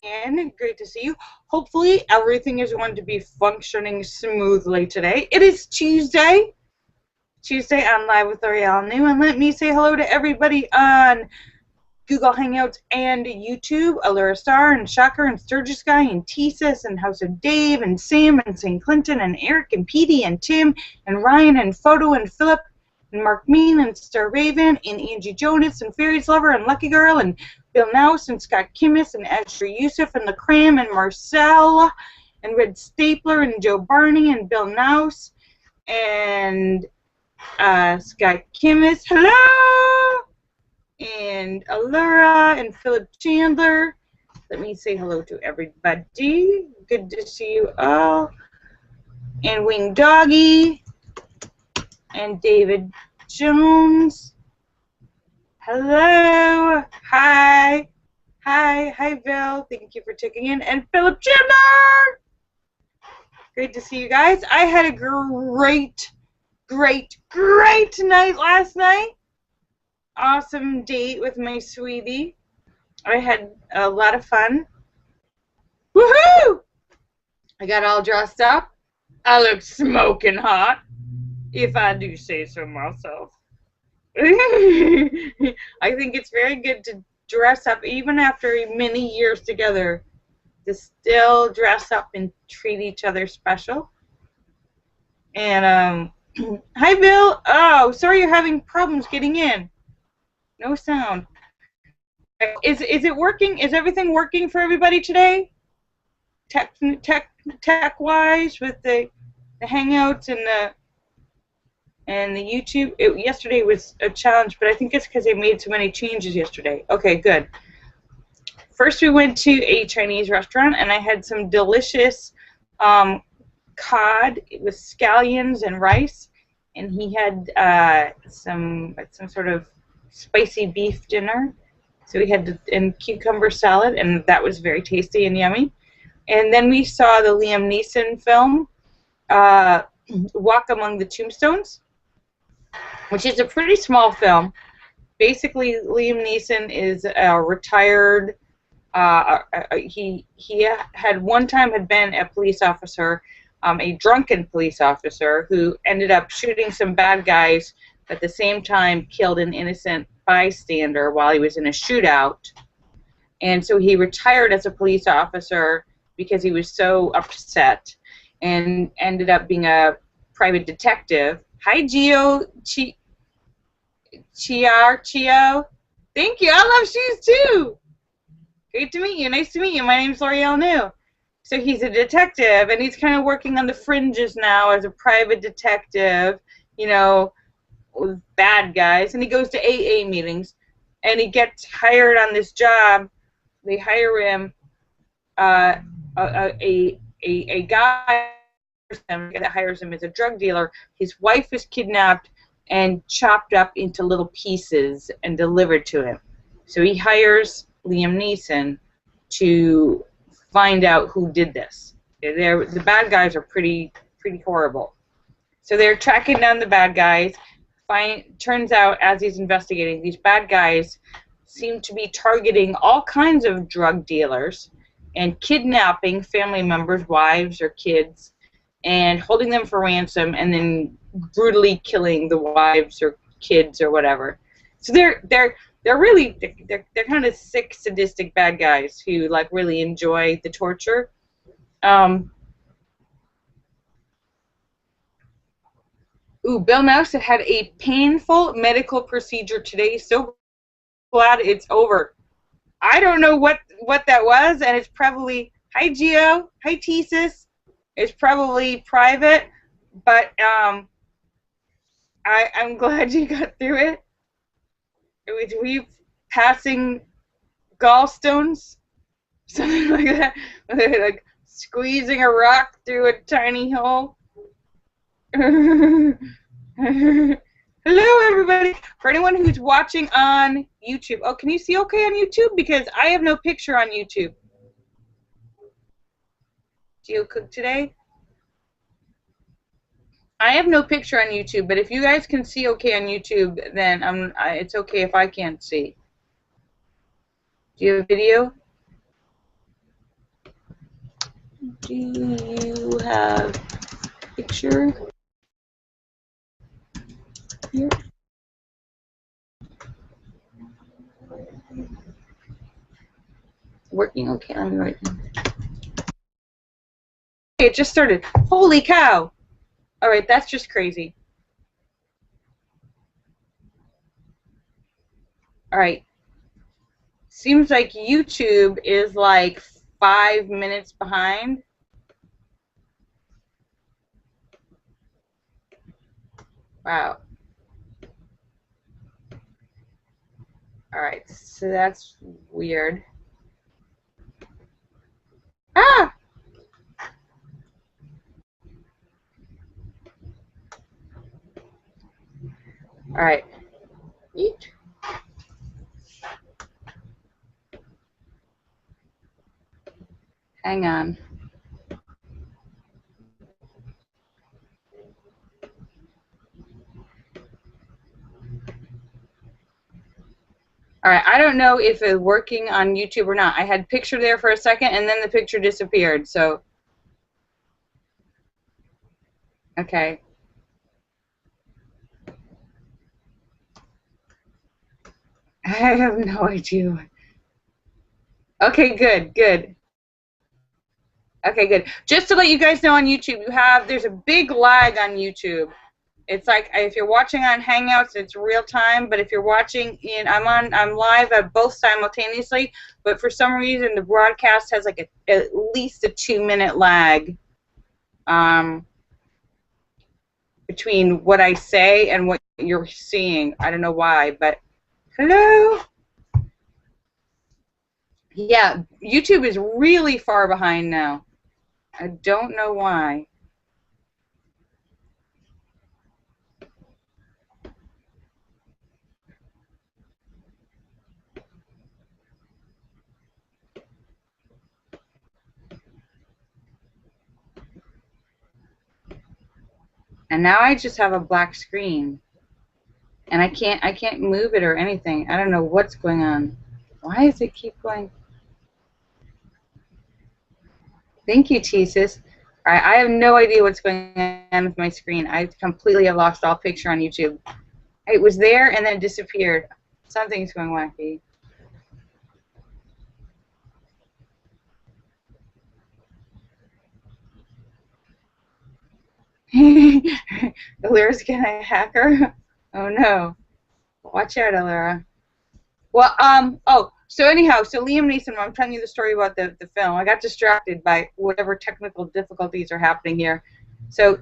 in. Great to see you. Hopefully everything is going to be functioning smoothly today. It is Tuesday on Live with Lorielle New, and let me say hello to everybody on Google Hangouts and YouTube, Allura Star and Shocker and Sturgis Guy and Tesis and House of Dave and Sam and St. Clinton and Eric and Petey and Tim and Ryan and Photo and Philip and Mark Mean and Star Raven and Angie Jonas and Fairies Lover and Lucky Girl and Bill Nouse and Scott Kimmis and Asher Yusuf and LaCram and Marcel and Red Stapler and Joe Barney and Bill Nouse and Scott Kimmis. Hello! And Allura and Philip Chandler. Let me say hello to everybody. Good to see you all. And Wing Doggy and David Jones. Hello. Hi. Hi, Bill. Thank you for checking in. And Philip Chandler. Great to see you guys. I had a great night last night. Awesome date with my sweetie. I had a lot of fun. Woohoo! I got all dressed up. I look smoking hot, if I do say so myself. I think it's very good to dress up, even after many years together, to still dress up and treat each other special. And, hi, Bill. Oh, sorry you're having problems getting in. No sound. Is it working? Is everything working for everybody today? Tech wise, with the Hangouts and the YouTube. Yesterday was a challenge, but I think it's because they made so many changes yesterday. Okay, good. First, we went to a Chinese restaurant, and I had some delicious cod with scallions and rice, and he had some sort of spicy beef dinner. So we had and cucumber salad, and that was very tasty and yummy. And then we saw the Liam Neeson film, Walk Among the Tombstones, which is a pretty small film. Basically, Liam Neeson is a retired. He had one time had been a police officer, a drunken police officer who ended up shooting some bad guys, but at the same time killed an innocent bystander while he was in a shootout. And so he retired as a police officer because he was so upset, and ended up being a private detective. Hi, Gio. Chio. Thank you. I love shoes, too. Great to meet you. Nice to meet you. My name's Lorielle New. So he's a detective, and he's kind of working on the fringes now as a private detective, you know, with bad guys. And he goes to AA meetings, and he gets hired on this job. They hire him, a guy that hires him as a drug dealer. His wife is kidnapped and chopped up into little pieces and delivered to him. So he hires Liam Neeson to find out who did this. The bad guys are pretty horrible. So they're tracking down the bad guys. Turns out, as he's investigating, these bad guys seem to be targeting all kinds of drug dealers and kidnapping family members, wives or kids, and holding them for ransom, and then brutally killing the wives or kids or whatever. So they're kind of sick, sadistic bad guys who like really enjoy the torture. Bill Mouse had a painful medical procedure today. So glad it's over. I don't know what that was, and it's probably, hi Gio, hi Tesis. It's probably private, but I'm glad you got through it. We passing gallstones, something like that, like squeezing a rock through a tiny hole. Hello, everybody. For anyone who's watching on YouTube, oh, can you see okay on YouTube? Because I have no picture on YouTube. Do you cook today? I have no picture on YouTube, but if you guys can see okay on YouTube, then it's okay if I can't see. Do you have a video? Do you have a picture here? Working okay, let me write down. Okay, it just started. Holy cow! Alright, that's just crazy. Alright. Seems like YouTube is like 5 minutes behind. Wow. Alright, so that's weird. Ah! Alright. Eat. Hang on. Alright, I don't know if it's working on YouTube or not. I had picture there for a second and then the picture disappeared, so. Okay. I have no idea. Okay, good, good. Okay, good. Just to let you guys know on YouTube, there's a big lag on YouTube. It's like if you're watching on Hangouts, it's real time. But if you're watching I'm live at both simultaneously. But for some reason, the broadcast has like at least a 2-minute lag between what I say and what you're seeing. I don't know why, but hello. Yeah, YouTube is really far behind now. I don't know why. And now I just have a black screen. And I can't move it or anything. I don't know what's going on. Why does it keep going? Thank you, Tesis. All right, I have no idea what's going on with my screen. I completely have lost all picture on YouTube. It was there and then it disappeared. Something's going wacky. Alira's getting a hacker? Oh no. Watch out, Alira. Well, so anyhow, so Liam Neeson, I'm telling you the story about the film. I got distracted by whatever technical difficulties are happening here. So,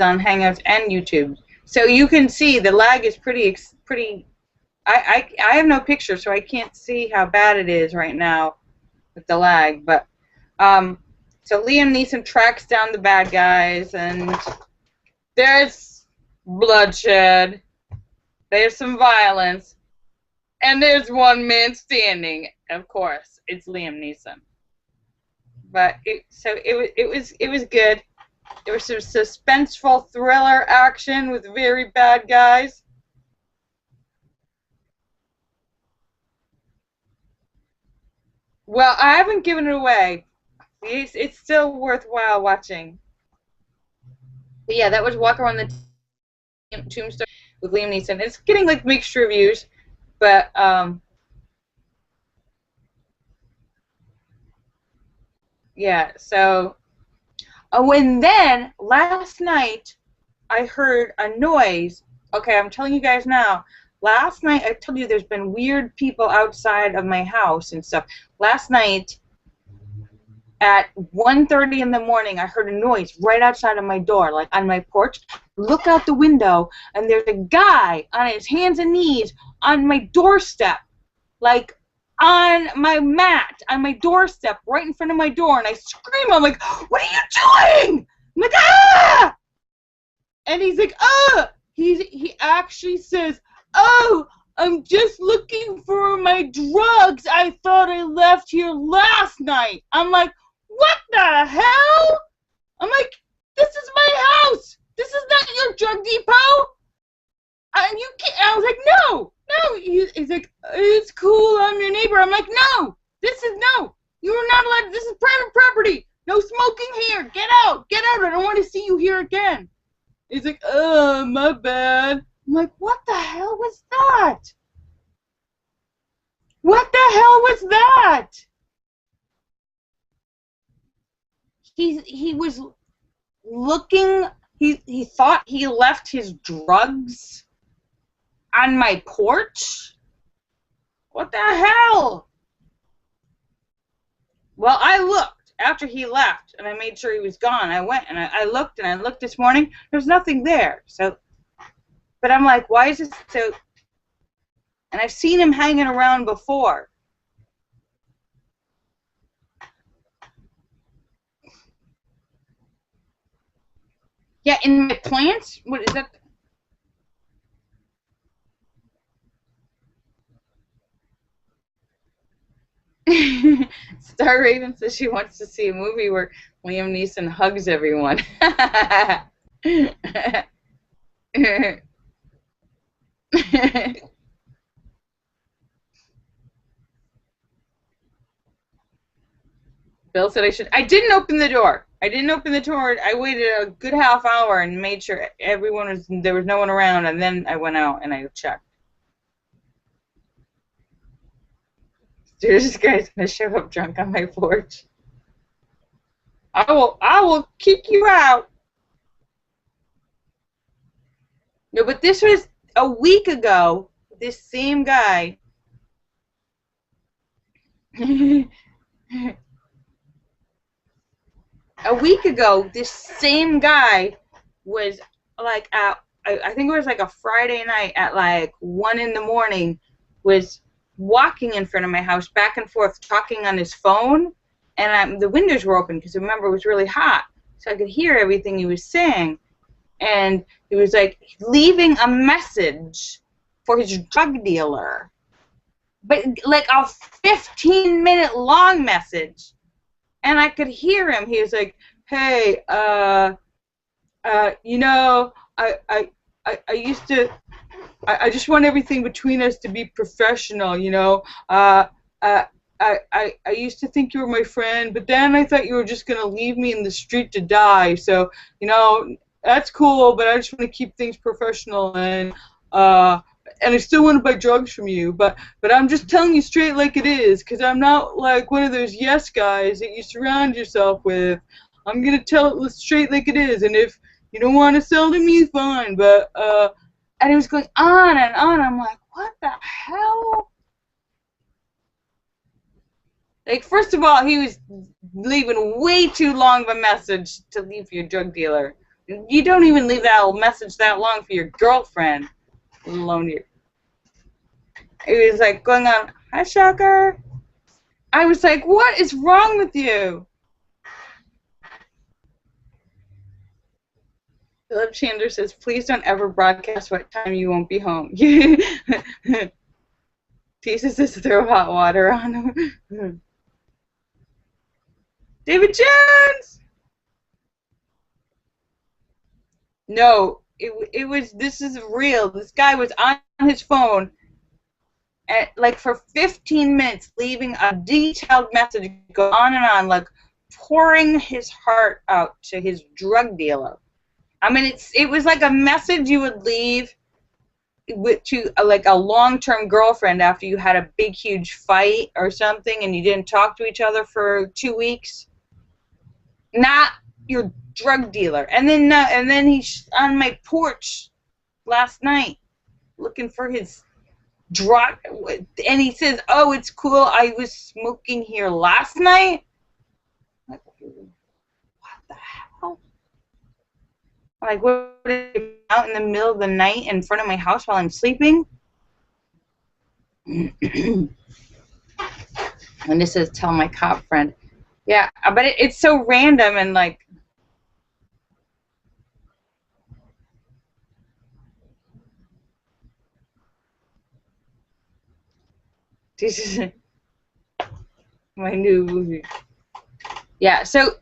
on Hangouts and YouTube. So you can see the lag is pretty, I have no picture, so I can't see how bad it is right now with the lag. But, so Liam Neeson tracks down the bad guys, and there's bloodshed. There's some violence. And there's one man standing. Of course, it's Liam Neeson. But it was good. There was some suspenseful thriller action with very bad guys. Well, I haven't given it away. It's still worthwhile watching. But yeah, that was Walk Around the Tombstone with Liam Neeson. It's getting like mixed reviews, but yeah. So, and then last night I heard a noise. Okay, I'm telling you guys now. Last night, I told you there's been weird people outside of my house and stuff. Last night, at 1:30 in the morning, I heard a noise right outside of my door, like on my porch. Look out the window, and there's a guy on his hands and knees on my doorstep, like on my mat, on my doorstep, right in front of my door. And I scream, I'm like, "What are you doing?" I'm like, "Ah!" And he's like, "Oh!" He actually says, "Oh, I'm just looking for my drugs. I thought I left here last night." I'm like, "What the hell?" I'm like, "This is my house. This is not your drug depot." And you can't. I was like, "No, no." He's like, "It's cool. I'm your neighbor." I'm like, "No, no. You are not allowed. This is private property. No smoking here. Get out. Get out. I don't want to see you here again. He's like, oh, my bad. I'm like, what the hell was that? What the hell was that? He was looking. He thought he left his drugs on my porch. What the hell? Well, I looked after he left, and I made sure he was gone. I went and I looked, and I looked this morning. There's nothing there. So, but I'm like, why is this so? And I've seen him hanging around before. Yeah, in my plants? What is that? Star Raven says she wants to see a movie where Liam Neeson hugs everyone. Bill said I should. I didn't open the door. I didn't open the door. I waited a good half hour and made sure everyone was. There was no one around, and then I went out and I checked. Dude, this guy's gonna show up drunk on my porch. I will kick you out. No, but this was a week ago. This same guy. A week ago, this same guy was like at, I think it was like a Friday night at like 1 in the morning, was walking in front of my house back and forth talking on his phone, and the windows were open because remember it was really hot, so I could hear everything he was saying, and he was like leaving a message for his drug dealer, but like a 15-minute long message. And I could hear him. He was like, "Hey, you know, I used to, I just want everything between us to be professional, you know. I used to think you were my friend, but then I thought you were just gonna leave me in the street to die. So, you know, that's cool, but I just want to keep things professional, and I still want to buy drugs from you, but I'm just telling you straight like it is, because I'm not like one of those yes guys that you surround yourself with. I'm going to tell it straight like it is, and if you don't want to sell to me, fine, but, and he was going on and on. I'm like, what the hell? Like, first of all, he was leaving way too long of a message to leave for your drug dealer. You don't even leave that message that long for your girlfriend. Alone here. It was like going on, hi Shocker. I was like, what is wrong with you? Philip Chandler says, please don't ever broadcast what time you won't be home. Jesus says, throw hot water on him. David Jones! No. It was, this is real. This guy was on his phone at, like, for 15 minutes, leaving a detailed message, go on and on, like pouring his heart out to his drug dealer. I mean, it was like a message you would leave to like a long-term girlfriend after you had a big, huge fight or something and you didn't talk to each other for 2 weeks. Not your drug dealer. And then he's on my porch last night looking for his drug, and he says, oh, it's cool, I was smoking here last night. Like, what the hell? Like, what, out in the middle of the night in front of my house while I'm sleeping? And this says, tell my cop friend. Yeah, but it's so random and like, this is my new movie. Yeah, so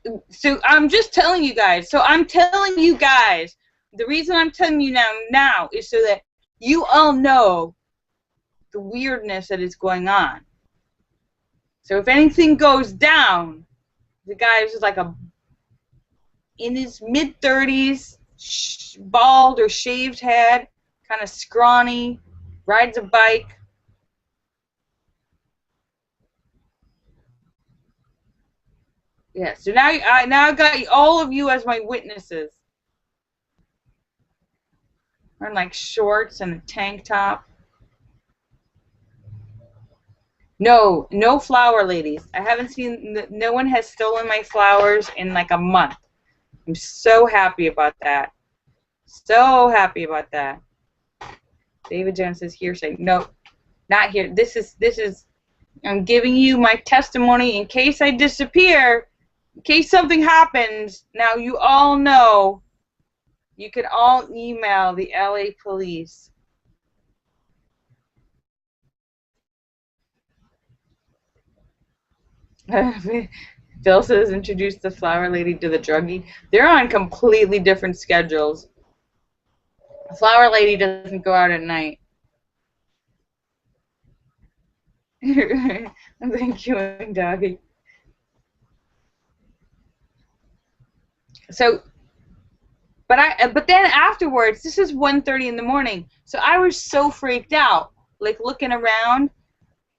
I'm just telling you guys. So I'm telling you guys. The reason I'm telling you now is so that you all know the weirdness that is going on. So if anything goes down, the guy is just like in his mid-30s, bald or shaved head, kind of scrawny, rides a bike. Yeah, so now I got all of you as my witnesses. Wearing like shorts and a tank top. No, no flower ladies. I haven't seen, no one has stolen my flowers in like a month. I'm so happy about that. So happy about that. David Jones says hearsay. No, not here. This is, I'm giving you my testimony in case I disappear, in case something happens. Now you all know. You can all email the LA police. Bill says introduce the flower lady to the druggie. They're on completely different schedules. The flower lady doesn't go out at night. Thank you, doggy. So, but then afterwards, this is 1:30 in the morning. So I was so freaked out, like looking around.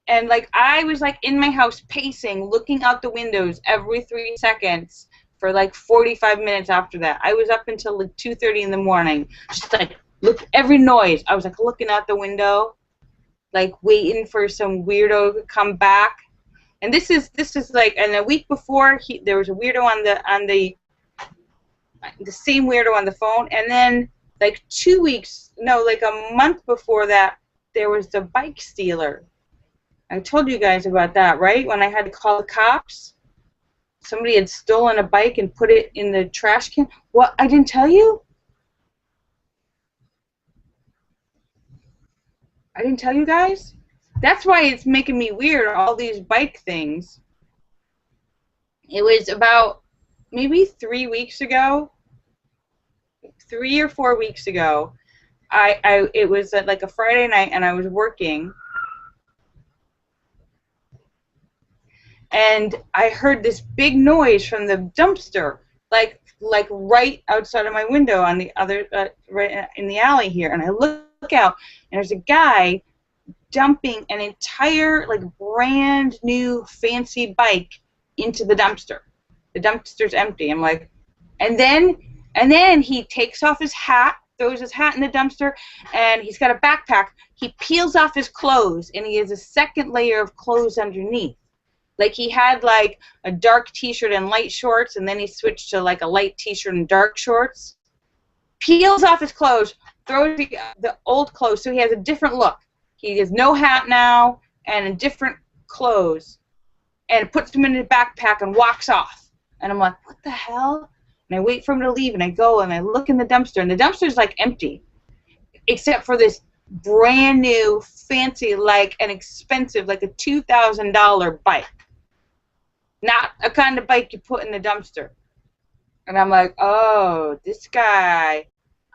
And like I was like in my house pacing, looking out the windows every 3 seconds for like 45 minutes after that. I was up until like 2:30 in the morning, just like look every noise. I was like looking out the window, like waiting for some weirdo to come back. And this is like, and a week before there was a weirdo on the same weirdo on the phone, and then like 2 weeks, no, like a month before that, there was the bike stealer. I told you guys about that, right? When I had to call the cops, somebody had stolen a bike and put it in the trash can. What? I didn't tell you? I didn't tell you guys? That's why it's making me weird, all these bike things. It was about maybe 3 weeks ago, 3 or 4 weeks ago. It was like a Friday night, and I was working. And I heard this big noise from the dumpster, like right outside of my window on the other, right in the alley here. And I look out, and there's a guy dumping an entire, like, brand new fancy bike into the dumpster. The dumpster's empty. I'm like, and then he takes off his hat, throws his hat in the dumpster, and he's got a backpack. He peels off his clothes, and he has a second layer of clothes underneath. Like he had like a dark t-shirt and light shorts, and then he switched to like a light t-shirt and dark shorts. Peels off his clothes, throws the old clothes, so he has a different look. He has no hat now and different clothes, and puts them in his backpack and walks off. And I'm like, what the hell? And I wait for him to leave, and I go and I look in the dumpster, and the dumpster's like empty, except for this brand new, fancy, like an expensive, like a $2,000 bike. Not a kind of bike you put in the dumpster. And I'm like, oh, this guy,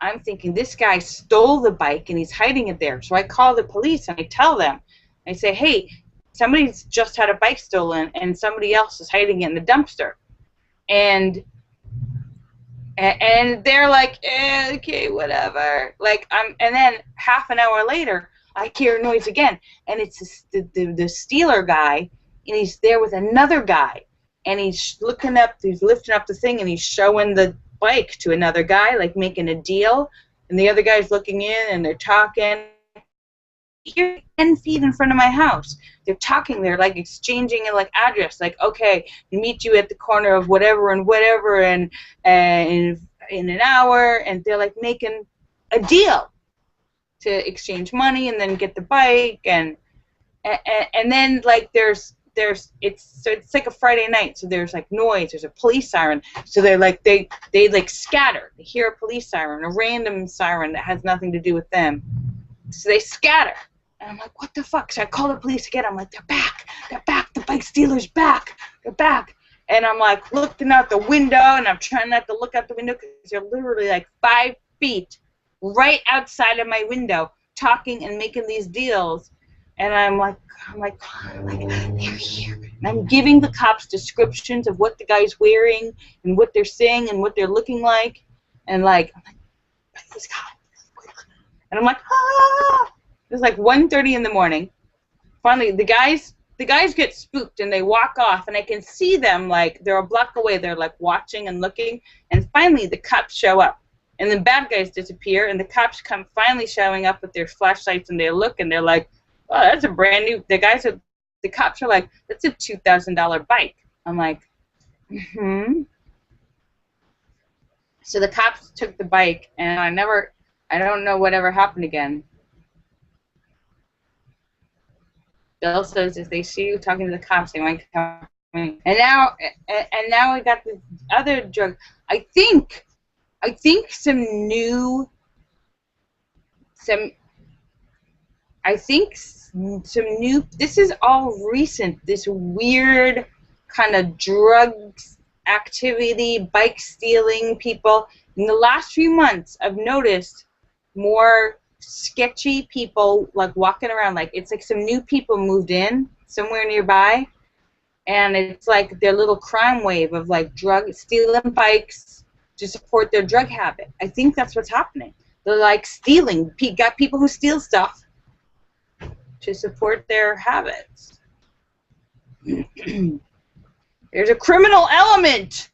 I'm thinking this guy stole the bike and he's hiding it there. So I call the police and I tell them. I say, hey, somebody's just had a bike stolen and somebody else is hiding it in the dumpster. And they're like, okay, whatever. Like, and then half an hour later, I hear a noise again. And it's the stealer guy. And he's there with another guy, and he's looking up, he's lifting up the thing, and he's showing the bike to another guy, like making a deal, and the other guy's looking in, and they're talking. Here, 10 feet in front of my house. They're talking, they're like exchanging a like address, like, okay, we meet you at the corner of whatever and whatever, and in an hour, and they're like making a deal to exchange money and then get the bike, and then like it's like a Friday night, so there's like noise, there's a police siren, so they're like they like scatter. They hear a police siren, a random siren that has nothing to do with them, so they scatter. And I'm like, what the fuck? So I call the police again. I'm like, they're back, the bike stealer's back, they're back. And I'm like looking out the window, and I'm trying not to look out the window because they're literally like 5 feet right outside of my window, talking and making these deals And I'm like, they're here. And I'm giving the cops descriptions of what the guy's wearing and what they're saying and what they're looking like. And like, I'm like, this guy. And I'm like, ah! It's like 1:30 in the morning. Finally, the guys get spooked and they walk off, and I can see them like they're a block away. They're like watching and looking, and finally the cops show up, and the bad guys disappear, and the cops come finally showing up with their flashlights, and they look and they're like, "Oh, that's a brand new." The cops are like, "That's a $2,000 bike." I'm like, "Hmm." So the cops took the bike, and I don't know whatever happened again. Bill says if they see you talking to the cops, they might come. And now we got this other drug. I think some new This is all recent. This weird kind of drugs activity, bike stealing people. In the last few months, I've noticed more sketchy people like walking around. Like it's like some new people moved in somewhere nearby, and it's like their little crime wave of like drug stealing bikes to support their drug habit. I think that's what's happening. They're like stealing. Got people who steal stuff to support their habits. There's a criminal element.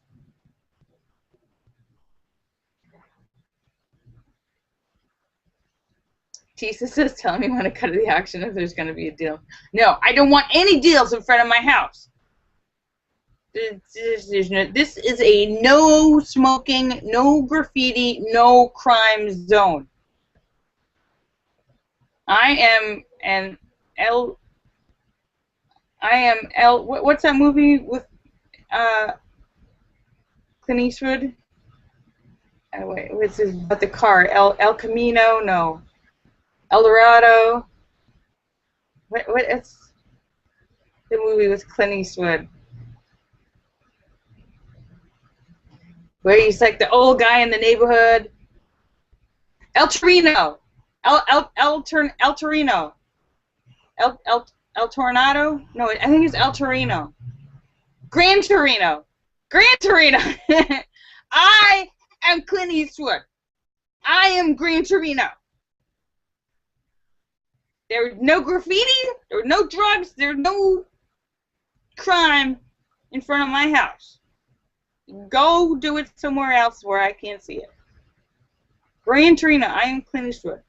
Tisa says, tell me when to cut the action if there's going to be a deal. No, I don't want any deals in front of my house. This is a no smoking, no graffiti, no crime zone. What's that movie with Clint Eastwood? Wait, what's this about the car? El Camino? No. El Dorado. It's the movie with Clint Eastwood, where he's like the old guy in the neighborhood. El Torino. El Torino. El Tornado? No, I think it's El Torino. Gran Torino. Gran Torino. I am Clint Eastwood. I am Gran Torino. There's no graffiti, there's no drugs, there's no crime in front of my house. Go do it somewhere else where I can't see it. Gran Torino, I am Clint Eastwood.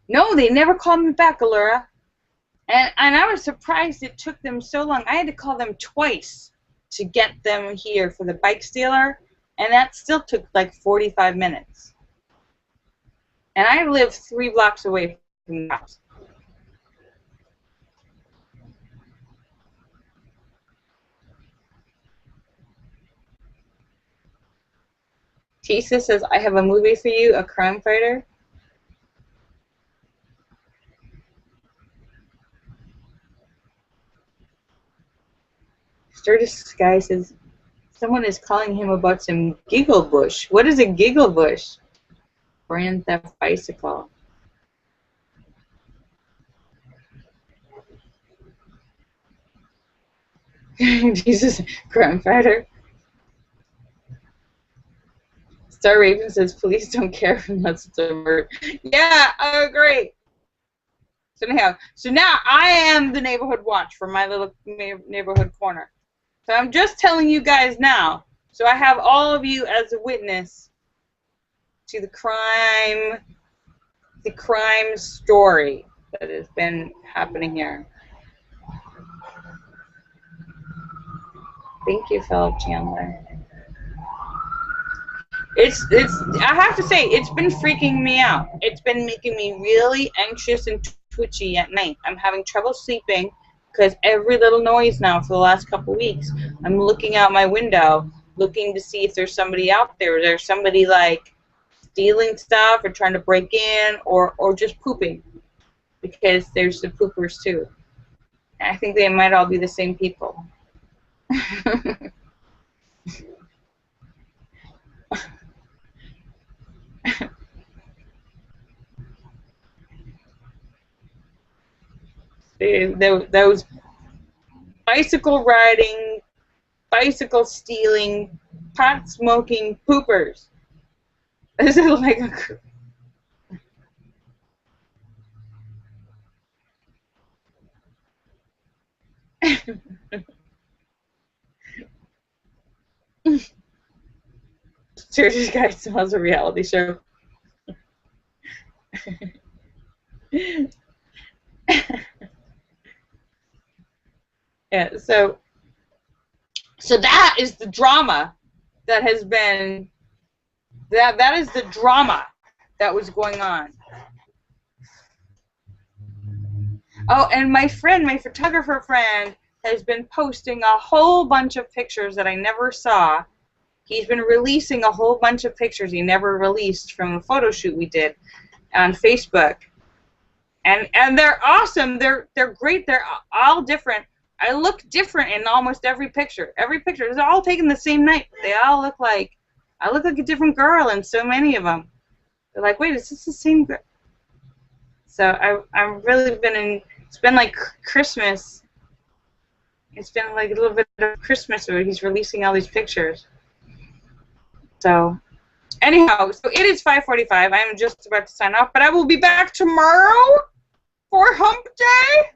No, they never called me back, Allura. And I was surprised it took them so long. I had to call them twice to get them here for the bike stealer, and that still took like 45 minutes. And I live 3 blocks away from the house. Tisa says, I have a movie for you, A Crime Fighter. Sturgis guy says, someone is calling him about some giggle bush. What is a giggle bush? Brand theft bicycle. Jesus, crime fighter. Star Raven says, police don't care unless it's a murder. Yeah, oh, great. So now I am the neighborhood watch for my little neighborhood corner. So I'm just telling you guys now, so I have all of you as a witness to the crime story that has been happening here. Thank you, Philip Chandler. I have to say, it's been freaking me out. It's been making me really anxious and twitchy at night. I'm having trouble sleeping because every little noise now for the last couple weeks, I'm looking out my window, looking to see if there's somebody out there. Is there somebody like stealing stuff or trying to break in or just pooping? Because there's the poopers too. I think they might all be the same people. Those bicycle riding, bicycle stealing, pot smoking poopers. This is like Seriously, guys, smells a reality show. Yeah, so that is the drama that has been that is the drama that was going on. Oh, and my friend, my photographer friend, has been posting a whole bunch of pictures that I never saw. He's been releasing a whole bunch of pictures he never released from a photo shoot we did on Facebook. And they're awesome. They're great. They're all different. I look different in almost every picture. Every picture is all taken the same night. They all look like I look like a different girl in so many of them. They're like, wait, is this the same girl? So I've really been in. It's been like Christmas. It's been like a little bit of Christmas where he's releasing all these pictures. So anyhow, so it is 5:45. I'm just about to sign off, but I will be back tomorrow for Hump Day.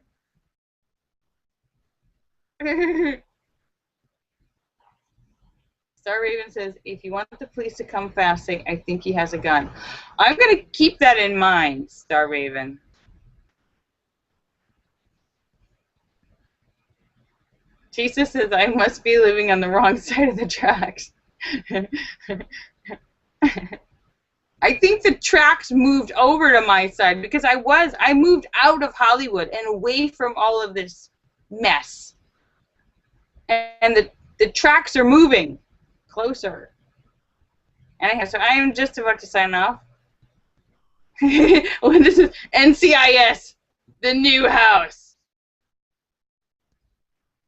Star Raven says, if you want the police to come fast, say, I think he has a gun. I'm going to keep that in mind, Star Raven. Jesus says, I must be living on the wrong side of the tracks. I think the tracks moved over to my side because I moved out of Hollywood and away from all of this mess. And the tracks are moving closer. Anyhow, so I am just about to sign off. Well, this is NCIS, the new house.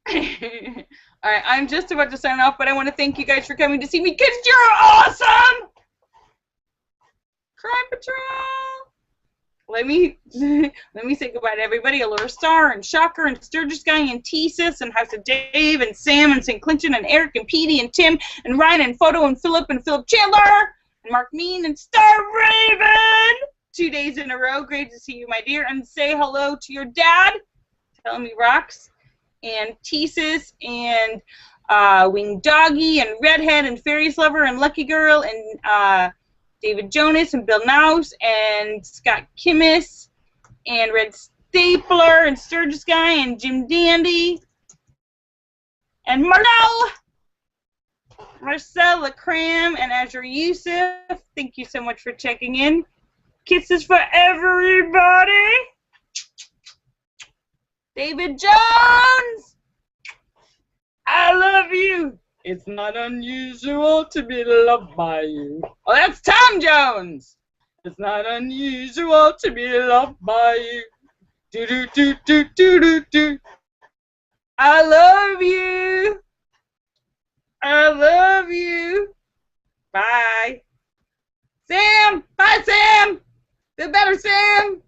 Alright, I'm just about to sign off, but I want to thank you guys for coming to see me because you're awesome! Crime Patrol! Let me say goodbye to everybody. Hello to Star and Shocker and Sturgis Guy and T-Sis and House of Dave and Sam and St. Clinton and Eric and Petey and Tim and Ryan and Photo and Philip Chandler and Mark Mean and Star Raven! 2 days in a row. Great to see you, my dear. And say hello to your dad. Tell him he rocks. And T-Sis and Winged Doggy and Redhead and Fairies Lover and Lucky Girl and David Jonas and Bill Nouse and Scott Kimmis and Red Stapler and Sturgis Guy and Jim Dandy and Marcel LaCram and Azure Yusuf. Thank you so much for checking in. Kisses for everybody. David Jones, I love you. It's not unusual to be loved by you. Oh, that's Tom Jones. It's not unusual to be loved by you. Do do do do do do do. I love you. I love you. Bye. Sam. Bye, Sam. Feel better, Sam.